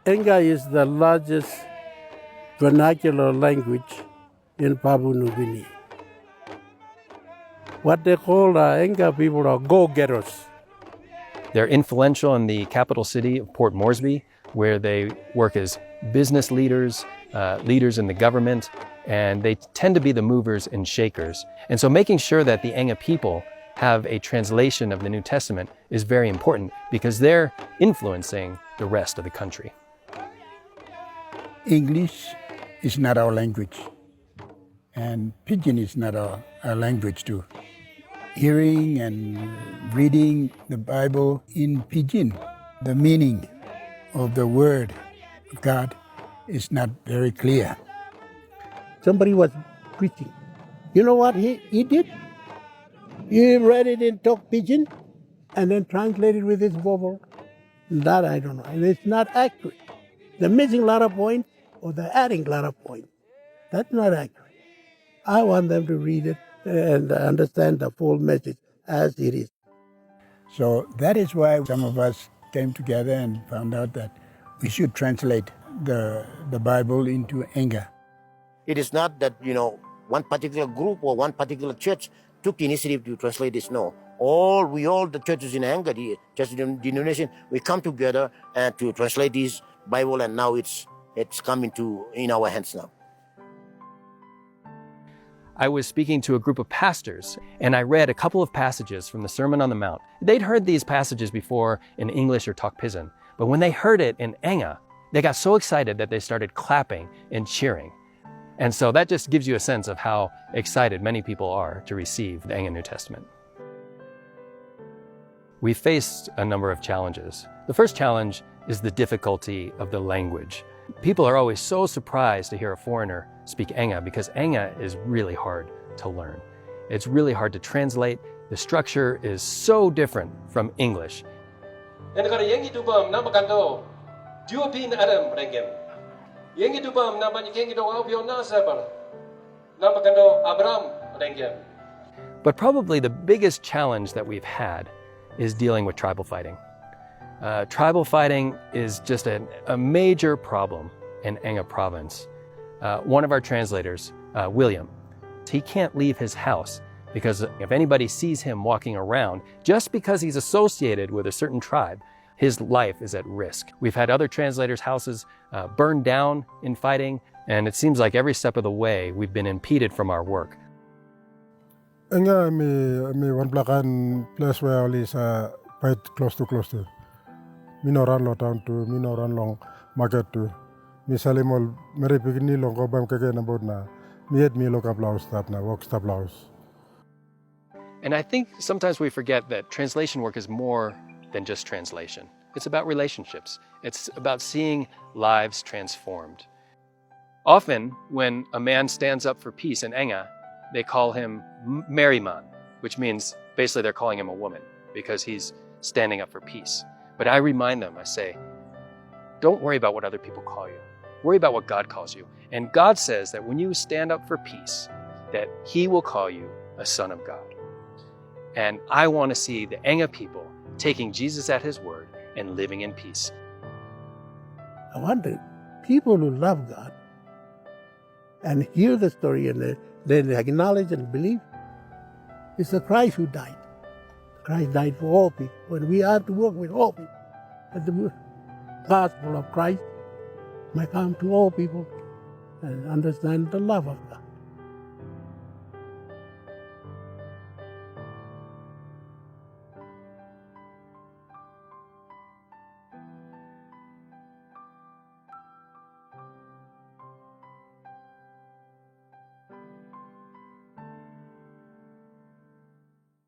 Enga is the largest vernacular language in Papua New Guinea. What they call Enga people are go-getters. They're influential in the capital city of Port Moresby, where they work as business leaders, leaders in the government, and they tend to be the movers and shakers. And so making sure that the Enga people have a translation of the New Testament is very important because they're influencing the rest of the country. English is not our language, and Pidgin is not our language too. Hearing and reading the Bible in Pidgin, the meaning of the word of God is not very clear. Somebody was preaching. You know what he did? He read it in Tok Pidgin and then translated with his verbal. That I don't know. And it's not accurate. They're missing a lot of points or they're adding a lot of points. That's not accurate. I want them to read it and understand the full message as it is. So that is why some of us came together and found out that we should translate the Bible into Enga. It is not that, one particular group or one particular church took the initiative to translate this. No. All the churches in Enga, the church denomination, we come together and to translate this Bible, and now it's come in our hands now. I was speaking to a group of pastors, and I read a couple of passages from the Sermon on the Mount. They'd heard these passages before in English or Tok Pisin, but when they heard it in Enga, they got so excited that they started clapping and cheering. And so that just gives you a sense of how excited many people are to receive the Enga New Testament. We faced a number of challenges. The first challenge is the difficulty of the language. People are always so surprised to hear a foreigner speak Enga because Enga is really hard to learn. It's really hard to translate. The structure is so different from English. But probably the biggest challenge that we've had is dealing with tribal fighting. Tribal fighting is just a major problem in Enga province. One of our translators, William, he can't leave his house because if anybody sees him walking around, just because he's associated with a certain tribe, his life is at risk. We've had other translators' houses burned down in fighting, and it seems like every step of the way we've been impeded from our work. Enga me one plakan place where all is quite close to. Mi no ran lo town to mi no ran long market to. Mi salimol meri pigni long ko bam keke na bod na. Mi et mi lo ka blouse stop na work stop blouse. And I think sometimes we forget that translation work is more than just translation. It's about relationships. It's about seeing lives transformed. Often, when a man stands up for peace in Enga, they call him Merriman, which means basically they're calling him a woman because he's standing up for peace. But I remind them, I say, don't worry about what other people call you. Worry about what God calls you. And God says that when you stand up for peace, that He will call you a son of God. And I want to see the Enga people taking Jesus at His word and living in peace. I want the people who love God and hear the story and then acknowledge and believe it's the Christ who died. Christ died for all people. When we have to work with all people, that the gospel of Christ might come to all people and understand the love of God.